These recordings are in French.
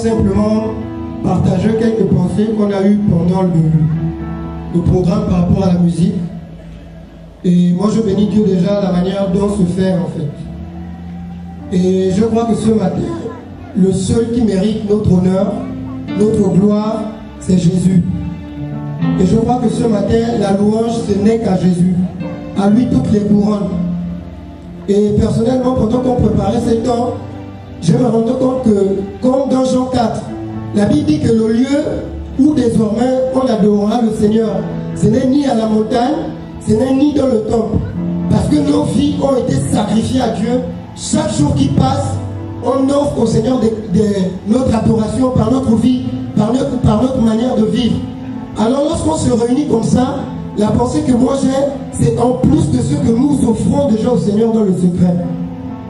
Simplement partager quelques pensées qu'on a eues pendant le programme par rapport à la musique. Et moi je bénis Dieu déjà la manière dont se fait en fait. Et je crois que ce matin, le seul qui mérite notre honneur, notre gloire, c'est Jésus. Et je crois que ce matin, la louange, ce n'est qu'à Jésus. À lui toutes les couronnes. Et personnellement, pendant qu'on préparait ce temps, je me rendais compte que, comme dans Jean 4, la Bible dit que le lieu où désormais on adorera le Seigneur, ce n'est ni à la montagne, ce n'est ni dans le temple. Parce que nos vies ont été sacrifiées à Dieu. Chaque jour qui passe, on offre au Seigneur notre adoration par notre vie, par notre manière de vivre. Alors lorsqu'on se réunit comme ça, la pensée que moi j'ai, c'est en plus de ce que nous offrons déjà au Seigneur dans le secret.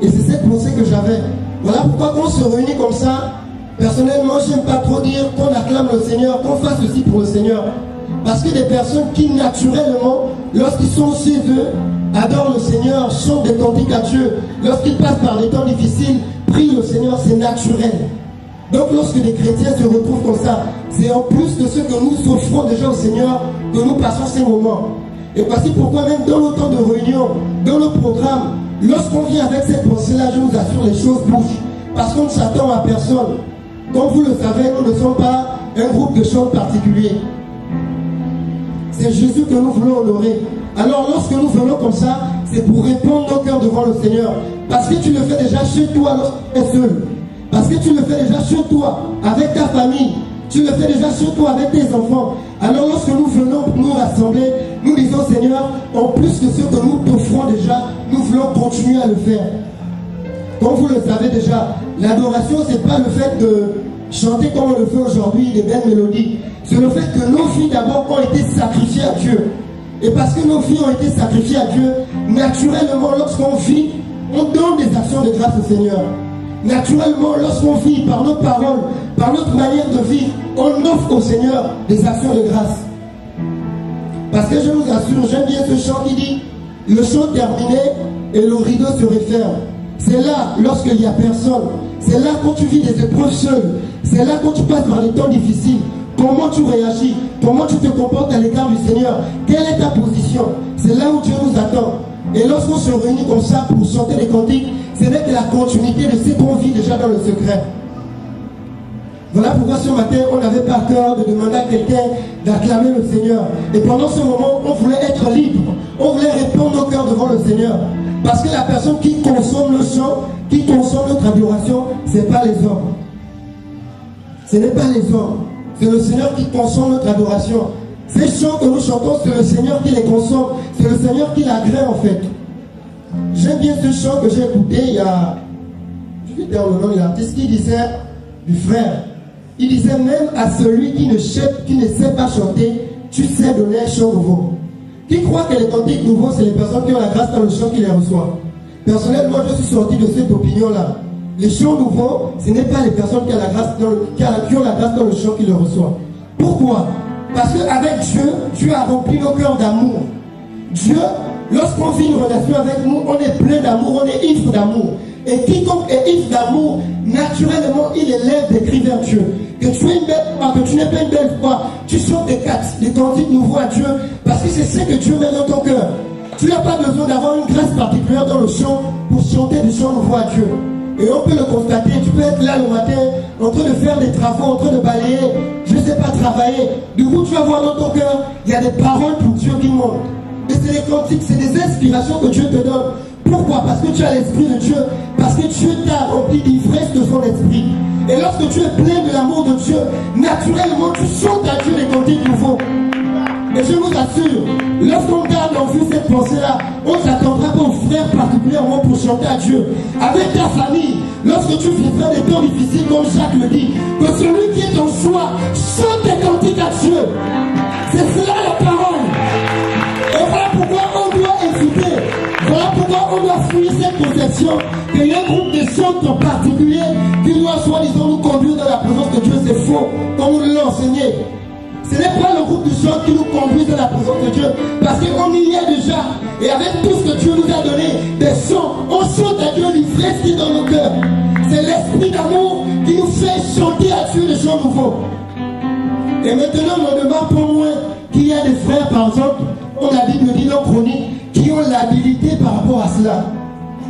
Et c'est cette pensée que j'avais. Voilà pourquoi quand on se réunit comme ça, personnellement, je n'aime pas trop dire qu'on acclame le Seigneur, qu'on fasse ceci pour le Seigneur. Parce que des personnes qui naturellement, lorsqu'ils sont chez eux, adorent le Seigneur, chantent des cantiques à Dieu, lorsqu'ils passent par des temps difficiles, prient le Seigneur, c'est naturel. Donc lorsque des chrétiens se retrouvent comme ça, c'est en plus de ce que nous offrons déjà au Seigneur que nous passons ces moments. Et voici pourquoi même dans le temps de réunion, dans le programme, lorsqu'on vient avec cette pensée-là, je vous assure, les choses bougent. Parce qu'on ne s'attend à personne. Comme vous le savez, nous ne sommes pas un groupe de chants particulier. C'est Jésus que nous voulons honorer. Alors lorsque nous venons comme ça, c'est pour répondre nos cœurs devant le Seigneur. Parce que tu le fais déjà chez toi lorsque tu es seul. Parce que tu le fais déjà chez toi, avec ta famille. Tu le fais déjà chez toi, avec tes enfants. Alors lorsque nous venons nous rassembler, nous disons Seigneur, en plus de ce que nous t'offrons déjà, nous voulons continuer à le faire. Comme vous le savez déjà, l'adoration, ce n'est pas le fait de chanter comme on le fait aujourd'hui, des belles mélodies. C'est le fait que nos vies d'abord ont été sacrifiées à Dieu. Et parce que nos vies ont été sacrifiées à Dieu, naturellement, lorsqu'on vit, on donne des actions de grâce au Seigneur. Naturellement, lorsqu'on vit par nos paroles, par notre manière de vivre, on offre au Seigneur des actions de grâce. Parce que je vous assure, j'aime bien ce chant qui dit « Le chant terminé et le rideau se referme ». C'est là, lorsqu'il n'y a personne. C'est là quand tu vis des épreuves seul. C'est là quand tu passes par des temps difficiles. Comment tu réagis? Comment tu te comportes à l'égard du Seigneur? Quelle est ta position? C'est là où Dieu nous attend. Et lorsqu'on se réunit comme ça pour chanter les cantiques, ce n'est que la continuité de ce qu'on vit déjà dans le secret. Voilà pourquoi ce matin, on n'avait pas peur de demander à quelqu'un d'acclamer le Seigneur. Et pendant ce moment, on voulait être libre. On voulait répondre nos cœurs devant le Seigneur. Parce que la personne qui consomme le chant, qui consomme notre adoration, ce n'est pas les hommes. Ce n'est pas les hommes. C'est le Seigneur qui consomme notre adoration. Ces chants que nous chantons, c'est le Seigneur qui les consomme. C'est le Seigneur qui l'agrée en fait. J'aime bien ce chant que j'ai écouté il y a... Je vais dire le nom de l'artiste qui disait du frère. Il disait même à celui qui ne sait pas chanter, tu sais donner un chant nouveau. Qui croit que les cantiques nouveaux, c'est les personnes qui ont la grâce dans le chant qui les reçoivent. Personnellement, je suis sorti de cette opinion-là. Les chants nouveaux, ce n'est pas les personnes qui ont la grâce dans le chant qui le reçoivent. Pourquoi? Parce qu'avec Dieu, Dieu a rempli nos cœurs d'amour. Dieu, lorsqu'on vit une relation avec nous, on est plein d'amour, on est ivre d'amour. Et quiconque est ivre d'amour, naturellement, il élève des cris vers Dieu. Que tu aies une belle foi, que tu n'aies pas une belle foi, tu chantes des cantiques nouveaux à Dieu, parce que c'est ce que Dieu met dans ton cœur. Tu n'as pas besoin d'avoir une grâce particulière dans le chant pour chanter des chants nouveaux à Dieu. Et on peut le constater, tu peux être là le matin, en train de faire des travaux, en train de balayer, je ne sais pas travailler. Du coup, tu vas voir dans ton cœur, il y a des paroles pour Dieu qui montent. Et c'est des cantiques, c'est des inspirations que Dieu te donne. Pourquoi? Parce que tu as l'esprit de Dieu, parce que Dieu t'a rempli d'ivresse de son esprit. Et lorsque tu es plein de l'amour de Dieu, naturellement tu chantes à Dieu les cantiques nouveaux. Et je vous assure, lorsqu'on garde en vue cette pensée-là, on ne s'attendra pas aux frères particulièrement pour chanter à Dieu. Avec ta famille, lorsque tu vivras des temps difficiles comme Jacques le dit, que celui qui est en soi chante des cantiques à Dieu. C'est cela la parole. Et voilà pourquoi on doit éviter. Voilà pourquoi on doit fuir cette conception qu'il y a un groupe de chants en particulier qui doit soi-disant nous conduire dans la présence de Dieu. C'est faux, comme on l'a enseigné. Ce n'est pas le groupe de chants qui nous conduit dans la présence de Dieu, parce qu'on y est déjà. Et avec tout ce que Dieu nous a donné, des chants, on chante à Dieu l'ivresse qui est dans nos cœurs. C'est l'esprit d'amour qui nous fait chanter à faux. Et maintenant, on ne demande pas moins qu'il y a des frères, par exemple, la Bible dit dans Chronique, qui ont l'habilité par rapport à cela.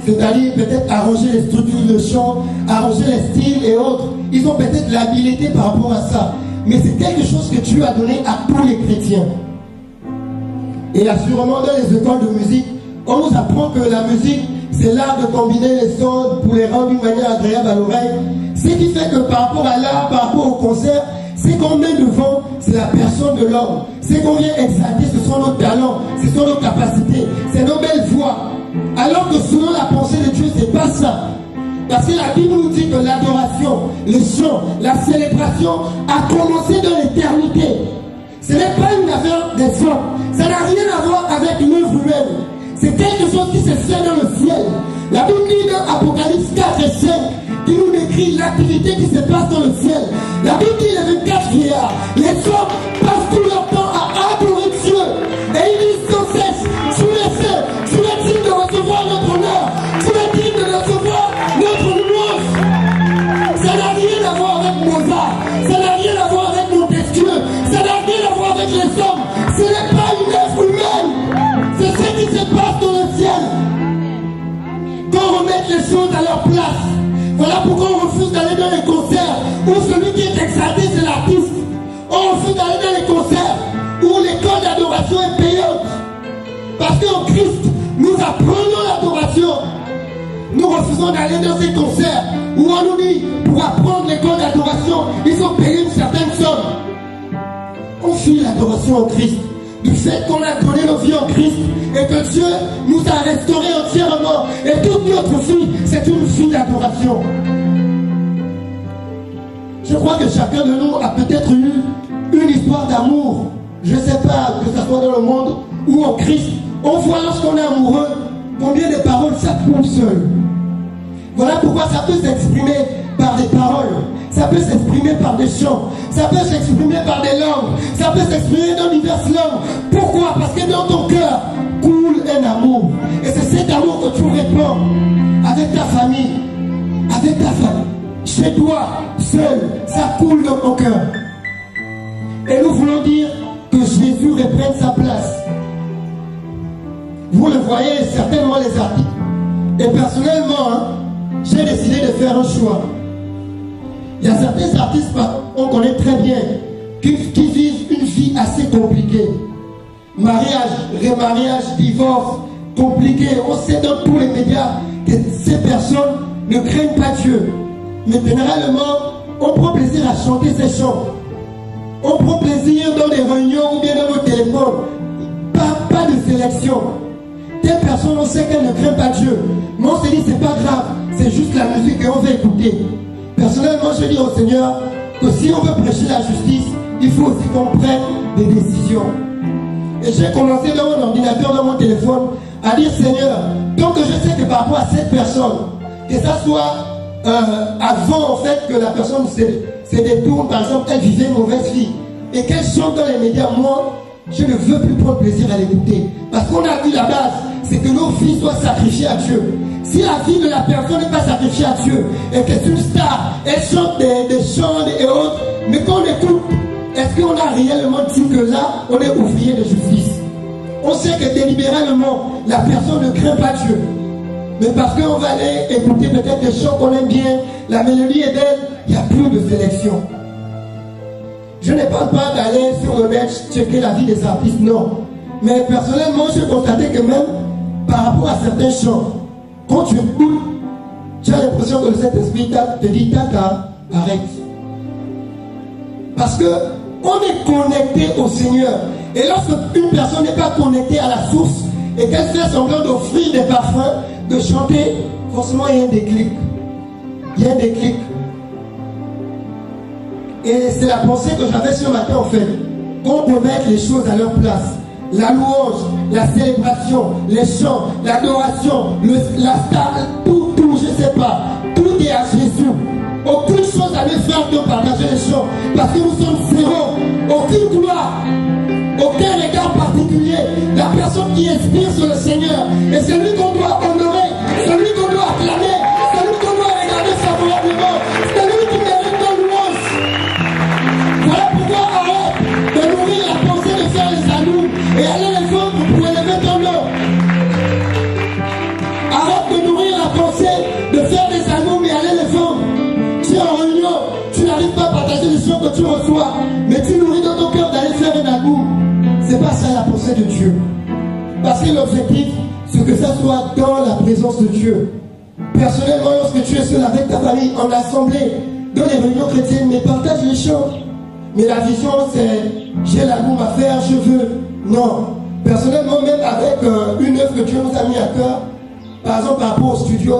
C'est-à-dire peut-être arranger les structures de chant, arranger les styles et autres. Ils ont peut-être l'habilité par rapport à ça. Mais c'est quelque chose que Dieu a donné à tous les chrétiens. Et assurément, dans les écoles de musique, on nous apprend que la musique, c'est l'art de combiner les sons pour les rendre d'une manière agréable à l'oreille. Ce qui fait que par rapport à l'art, par rapport au concert, ce qu'on met devant, c'est la personne de l'homme. Ce qu'on vient exalter, ce sont nos talents, ce sont nos capacités, c'est nos belles voix. Alors que selon la pensée de Dieu, c'est pas ça. Parce que la Bible nous dit que l'adoration, le chant, la célébration a commencé dans l'éternité. Ce n'est pas une affaire des hommes. Ça n'a rien à voir avec l'œuvre humaine. C'est quelque chose qui se fait dans le ciel. La Bible dit dans Apocalypse 4 et 5 qui nous décrit l'activité qui se passe dans le ciel. La Bible dit les 24 vieillards, les hommes passent tout leur temps à adorer Dieu. Et ils disent sans cesse, tu es fait, tu es digne de recevoir notre honneur, tu es digne de recevoir notre louange. Ça n'a rien à voir avec Mozart, ça n'a rien à voir avec Montesquieu, ça n'a rien à voir avec les hommes. Ce n'est pas une œuvre humaine, c'est ce qui se passe dans le ciel. Qu'on remette les choses à leur place. Voilà pourquoi on refuse d'aller dans les concerts où celui qui est exalté c'est l'artiste. On refuse d'aller dans les concerts où l'école d'adoration est payante. Parce qu'en Christ, nous apprenons l'adoration. Nous refusons d'aller dans ces concerts où on nous dit, pour apprendre l'école d'adoration, il faut payer une certaine somme. On fuit l'adoration en Christ. Du fait qu'on a donné nos vies en Christ et que Dieu nous a restaurés entièrement. Et toute notre vie, c'est une vie d'adoration. Je crois que chacun de nous a peut-être eu une histoire d'amour. Je ne sais pas, que ce soit dans le monde ou en Christ. On voit lorsqu'on est amoureux, combien de paroles ça trouve seul. Voilà pourquoi ça peut s'exprimer par des paroles. Ça peut s'exprimer par des chants. Ça peut s'exprimer par des langues. Ça peut s'exprimer dans diverses langues. Pourquoi? Parce que dans ton cœur coule un amour. Et c'est cet amour que tu répands avec ta famille. Avec ta famille. Chez toi, seul. Ça coule dans ton cœur. Et nous voulons dire que Jésus reprenne sa place. Vous le voyez certainement les artistes. Et personnellement, j'ai décidé de faire un choix. Il y a certains artistes qu'on connaît très bien qui vivent une vie assez compliquée. Mariage, remariage, divorce, compliqué. On sait dans tous les médias que ces personnes ne craignent pas Dieu. Mais généralement, on prend plaisir à chanter ces chants. On prend plaisir dans des réunions ou bien dans nos téléphones. Pas de sélection. Telle personne, on sait qu'elle ne craint pas Dieu. Mais on se dit, c'est pas grave. C'est juste la musique qu'on va écouter. Personnellement, je dis au Seigneur que si on veut prêcher la justice, il faut aussi qu'on prenne des décisions. Et j'ai commencé dans mon ordinateur, dans mon téléphone, à dire Seigneur, donc je sais que par rapport à cette personne, que ça soit avant en fait que la personne se détourne, par exemple, elle vivait une mauvaise vie, et qu'elle chante dans les médias, moi, je ne veux plus prendre plaisir à l'écouter. Parce qu'on a vu la base, c'est que nos vies soient sacrifiées à Dieu. Si la vie de la personne n'est pas sacrifiée à Dieu et que c'est une star, elle chante des chants et autres, mais qu'on écoute, est-ce qu'on a réellement dit que là, on est ouvrier de justice? On sait que délibérément, la personne ne craint pas Dieu. Mais parce qu'on va aller écouter peut-être des chants qu'on aime bien, la mélodie est belle, il n'y a plus de sélection. Je ne parle pas d'aller sur le net checker la vie des artistes, non. Mais personnellement, j'ai constaté que même par rapport à certains chants, quand tu écoutes, tu as l'impression que le Saint-Esprit te dit tata, arrête. Parce que on est connecté au Seigneur. Et lorsque une personne n'est pas connectée à la source et qu'elle fait semblant d'offrir des parfums, de chanter, forcément il y a un déclic. Il y a un déclic. Et c'est la pensée que j'avais ce matin en fait. Qu'on peut mettre les choses à leur place. La louange, la célébration, les chants, l'adoration, la star, tout, je sais pas. Tout est à Jésus. Aucune chose à les faire de partager les chants. Parce que nous sommes zéro. Aucune gloire. Aucun regard particulier. La personne qui inspire sur le Seigneur. Et c'est lui qu'on doit honorer. C'est lui qu'on doit acclamer. C'est lui qu'on doit regarder favorablement. C'est lui qui mérite nos louanges. bénédiction que tu reçois, mais tu nourris dans ton cœur d'aller faire un amour. C'est pas ça la pensée de Dieu. Parce que l'objectif, c'est que ça soit dans la présence de Dieu. Personnellement, lorsque tu es seul avec ta famille, en assemblée, dans les réunions chrétiennes, mais partage les choses. Mais la vision, c'est j'ai l'amour à faire, je veux. Non. Personnellement, même avec une œuvre que Dieu nous a mis à cœur, par exemple par rapport au studio,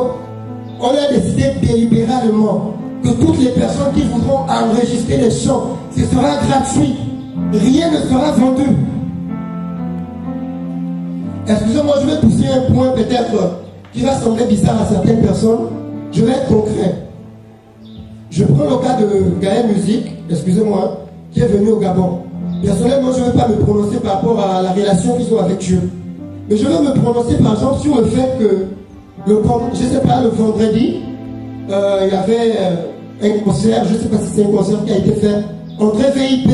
on a décidé délibérément que toutes les personnes qui voudront enregistrer les chants, ce sera gratuit. Rien ne sera vendu. Excusez-moi, je vais pousser un point peut-être qui va sembler bizarre à certaines personnes. Je vais être concret. Je prends le cas de Gaël Musique, excusez-moi, qui est venu au Gabon. Personnellement, je ne vais pas me prononcer par rapport à la relation qu'ils ont avec Dieu. Mais je vais me prononcer par exemple sur le fait que, je ne sais pas, le vendredi, il y avait un concert, je ne sais pas si c'est un concert qui a été fait, entrée VIP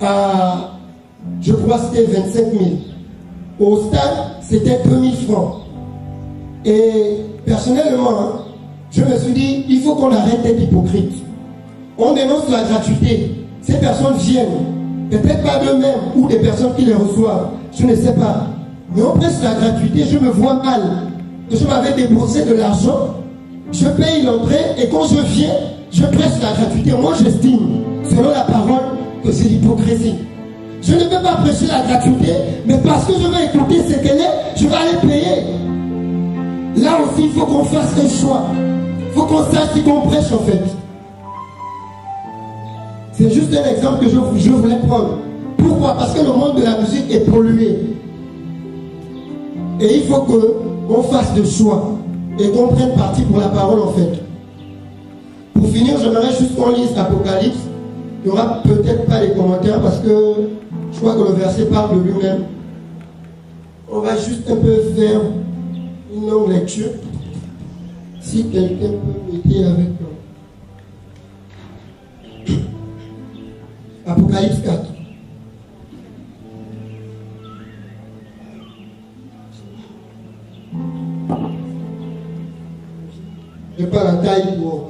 à, je crois c'était 25 000. Au stade, c'était 2000 francs. Et personnellement, je me suis dit, il faut qu'on arrête d'être hypocrite. On dénonce la gratuité. Ces personnes viennent, peut-être pas d'eux-mêmes ou des personnes qui les reçoivent, je ne sais pas. Mais on presse la gratuité, je me vois mal. Que je m'avais déboursé de l'argent, je paye l'entrée et quand je viens, je presse la gratuité. Moi, j'estime, selon la parole, que c'est l'hypocrisie. Je ne peux pas prêcher la gratuité, mais parce que je veux écouter ce qu'elle est, je vais aller payer. Là aussi, il faut qu'on fasse un choix. Il faut qu'on sache ce qu'on prêche en fait. C'est juste un exemple que je voulais prendre. Pourquoi? Parce que le monde de la musique est pollué. Et il faut qu'on fasse des choix et qu'on prenne parti pour la parole en fait. Pour finir, j'aimerais juste qu'on lise l'Apocalypse. Il n'y aura peut-être pas les commentaires parce que je crois que le verset parle de lui-même. On va juste un peu faire une longue lecture. Si quelqu'un peut m'aider avec Apocalypse 4. Je n'ai pas la taille pour...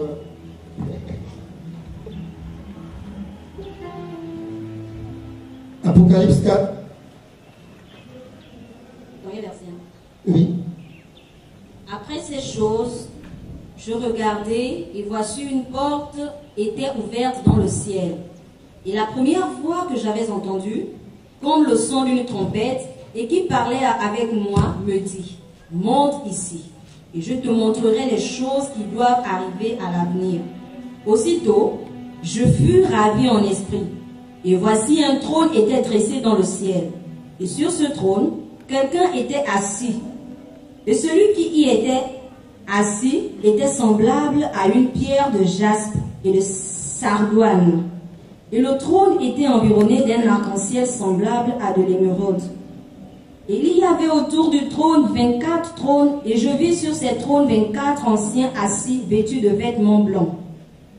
Apocalypse 4. Oui. Après ces choses, je regardais et voici une porte était ouverte dans le ciel. Et la première voix que j'avais entendue, comme le son d'une trompette, et qui parlait avec moi, me dit, monte ici, et je te montrerai les choses qui doivent arriver à l'avenir. Aussitôt, je fus ravi en esprit, et voici un trône était dressé dans le ciel, et sur ce trône, quelqu'un était assis, et celui qui y était assis était semblable à une pierre de jaspe et de sardoine. Et le trône était environné d'un arc-en-ciel semblable à de l'émeraude. Et il y avait autour du trône 24 trônes, et je vis sur ces trônes 24 anciens assis, vêtus de vêtements blancs,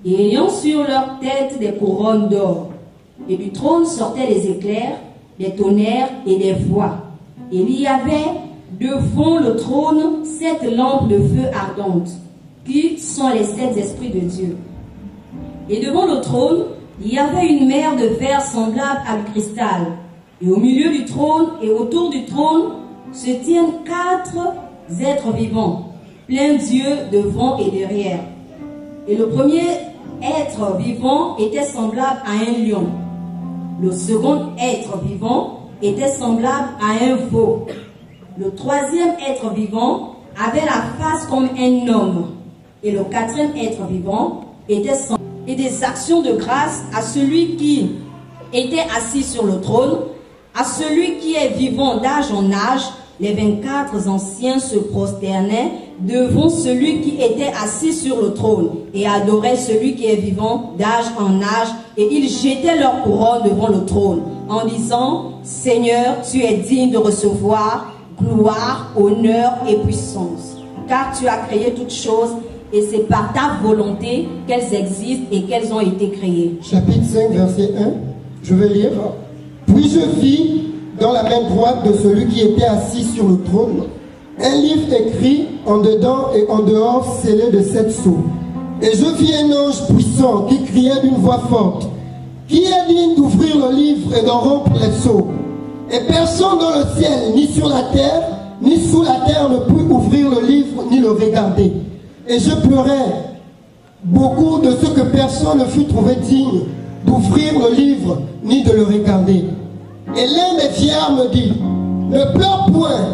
et ayant sur leur tête des couronnes d'or. Et du trône sortaient des éclairs, des tonnerres et des voix. Et il y avait devant le trône 7 lampes de feu ardentes, qui sont les 7 esprits de Dieu. Et devant le trône, il y avait une mer de verre semblable à du cristal. Et au milieu du trône et autour du trône se tiennent 4 êtres vivants, pleins d'yeux devant et derrière. Et le premier être vivant était semblable à un lion. Le second être vivant était semblable à un veau. Le troisième être vivant avait la face comme un homme. Et le quatrième être vivant était semblable. Et des actions de grâce à celui qui était assis sur le trône, à celui qui est vivant d'âge en âge. Les 24 anciens se prosternaient devant celui qui était assis sur le trône et adoraient celui qui est vivant d'âge en âge, et ils jetaient leur couronne devant le trône en disant, Seigneur, tu es digne de recevoir gloire, honneur et puissance, car tu as créé toutes choses et c'est par ta volonté qu'elles existent et qu'elles ont été créées. Chapitre 5, verset 1, je vais lire. Puis je vis dans la main droite de celui qui était assis sur le trône un livre écrit en dedans et en dehors scellé de 7 sceaux. Et je vis un ange puissant qui criait d'une voix forte, Qui est digne d'ouvrir le livre et d'en rompre les sceaux? Et personne dans le ciel, ni sur la terre, ni sous la terre ne peut ouvrir le livre, ni le regarder. Et je pleurais beaucoup de ce que personne ne fut trouvé digne d'ouvrir le livre, ni de le regarder. Et l'un des vieillards me dit, ne pleure point,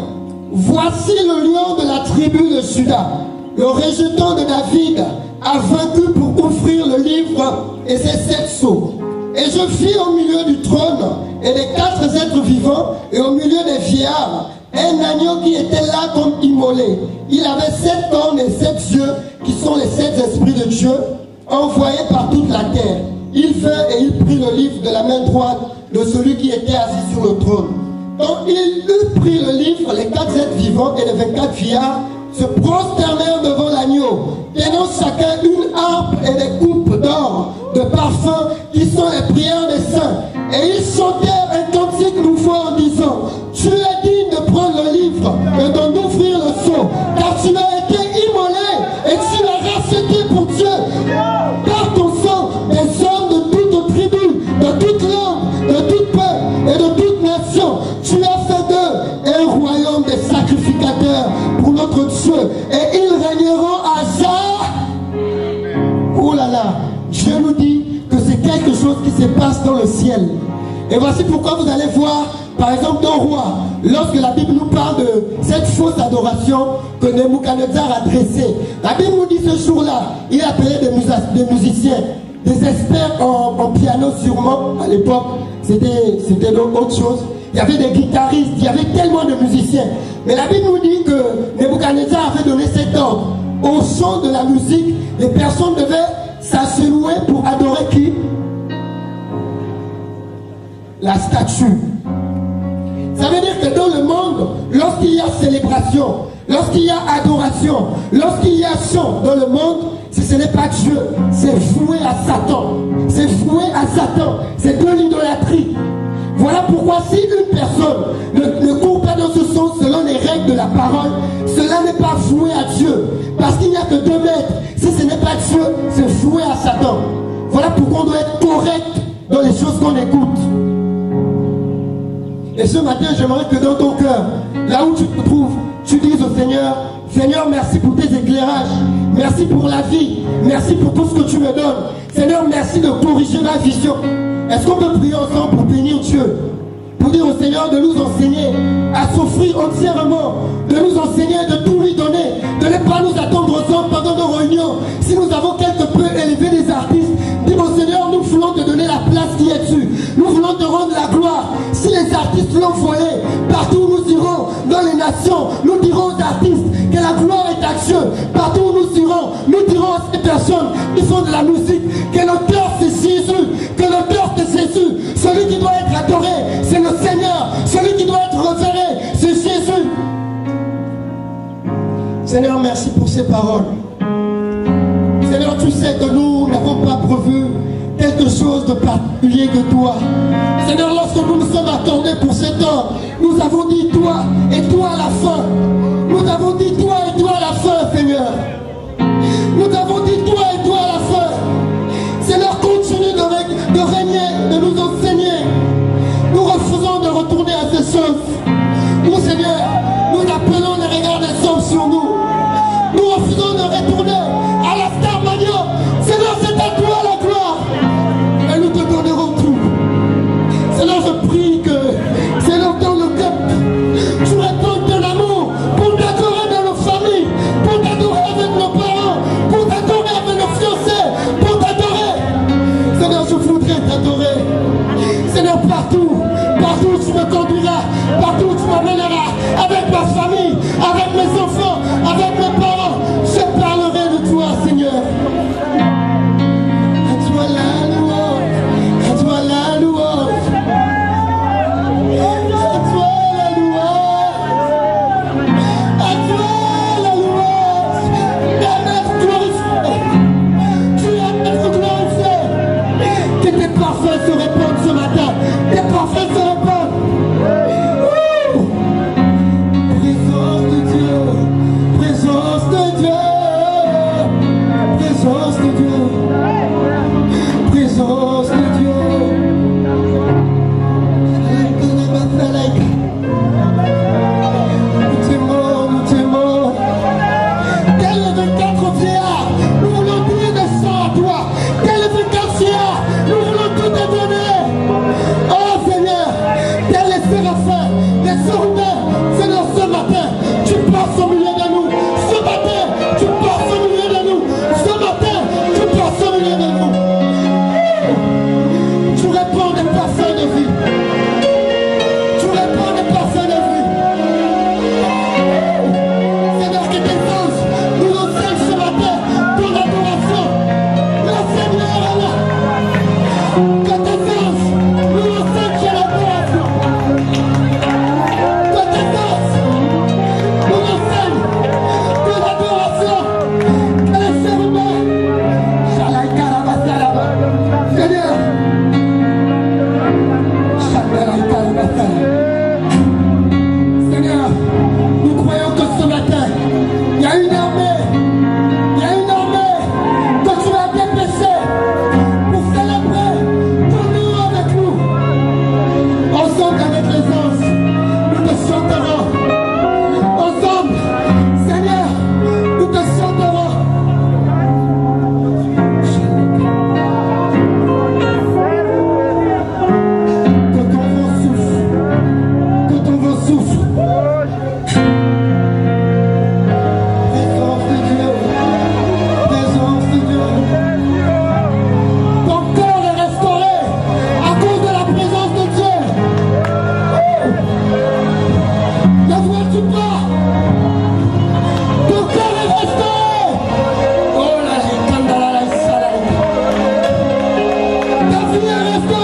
voici le lion de la tribu de Juda, le rejeton de David, a vaincu pour ouvrir le livre et ses 7 sceaux. Et je vis au milieu du trône et des 4 êtres vivants et au milieu des vieillards un agneau qui était là comme immolé. Il avait 7 cornes et 7 yeux qui sont les 7 esprits de Dieu envoyés par toute la terre. Il vint et il prit le livre de la main droite de celui qui était assis sur le trône. Quand il eut pris le livre, les 4 êtres vivants et les 24 vieillards se prosternèrent devant l'agneau, tenant chacun une harpe et des coupes d'or de parfum qui sont les prières des saints. Et ils chantèrent un cantique nouveau en disant, tu es digne de prendre le livre et d'en ouvrir le sceau, car tu as été immolé et tu as racheté pour Dieu par ton sang des hommes de toute tribu, de toute langue, de tout peuple et de toute nation. Tu as fait d'eux un royaume des sacrificateurs pour notre Dieu, et ils régneront à jamais. Oh là là, Dieu nous dit que c'est quelque chose qui se passe dans le ciel. Et voici pourquoi vous allez voir, par exemple, dans Roi, lorsque la Bible nous parle de cette fausse adoration que Nebuchadnezzar a dressée. La Bible nous dit ce jour-là, il appelait des musiciens, des experts en piano sûrement. À l'époque, c'était autre chose. Il y avait des guitaristes, il y avait tellement de musiciens. Mais la Bible nous dit que Nebuchadnezzar avait donné cet ordre. Au son de la musique, les personnes devaient s'agenouiller pour adorer qui? La statue. Ça veut dire que dans le monde, lorsqu'il y a célébration, lorsqu'il y a adoration, lorsqu'il y a chant dans le monde, ce n'est pas Dieu, c'est voué à Satan. C'est voué à Satan, c'est de l'idolâtrie. Voilà pourquoi si une personne ne court pas dans ce sens selon les règles de la parole, cela n'est pas voué à Dieu. Parce qu'il n'y a que 2 mètres. Si ce n'est pas Dieu, c'est voué à Satan. Voilà pourquoi on doit être correct dans les choses qu'on écoute. Et ce matin, j'aimerais que dans ton cœur, là où tu te trouves, tu dises au Seigneur, Seigneur, merci pour tes éclairages, merci pour la vie, merci pour tout ce que tu me donnes. Seigneur, merci de corriger ma vision. Est-ce qu'on peut prier ensemble pour bénir Dieu? Pour dire au Seigneur de nous enseigner à s'offrir entièrement, de nous enseigner de tout lui donner, de ne pas nous attendre aux hommes pendant nos réunions. Si nous avons quelque peu élevé des artistes, dis au Seigneur, nous voulons te donner la place qui est due. Nous voulons te rendre la gloire. Si les artistes l'ont volé, partout où nous irons, dans les nations, nous dirons aux artistes que la gloire est à Dieu. Partout où nous irons, nous dirons à ces personnes qui font de la musique que le cœur c'est Jésus, que le cœur c'est Jésus. Celui qui doit être adoré, c'est le Seigneur. Celui qui doit être révéré, c'est Jésus. Seigneur, merci pour ces paroles. Seigneur, tu sais que nous n'avons pas prévu quelque chose de particulier que toi. Seigneur, lorsque nous nous sommes attendus pour ce temps, nous avons dit toi et toi à la fin. Nous avons dit toi et toi à la fin, Seigneur. Nous avons dit toi et toi à la fin. Seigneur, continue de régner, de nous enseigner. Nous refusons de retourner à ces choses. Nous, Seigneur, nous appelons les regards des hommes sur nous. Nous refusons de retourner à la Starmania. Seigneur, c'est à toi la gloire. Et nous te donnerons tout. Seigneur, je prie que, Seigneur, dans le cœur, tu réponds ton amour pour t'adorer dans nos familles, pour t'adorer avec nos parents, pour t'adorer avec nos fiancés, pour t'adorer. Seigneur, je voudrais t'adorer. Seigneur, partout où tu me conduiras, partout où tu m'amèneras, avec ma famille, avec mes enfants, avec mes parents, je parlerai de toi, Seigneur. À toi la louange, à toi la louange, à toi la louange, à toi la louange. Être glorifié, tu es être glorifié. Que tes parfums se répandent ce matin, tes parfums se répandent. Présence de Dieu, présence de Dieu, présence de Dieu, présence de Dieu. Ta vie est restée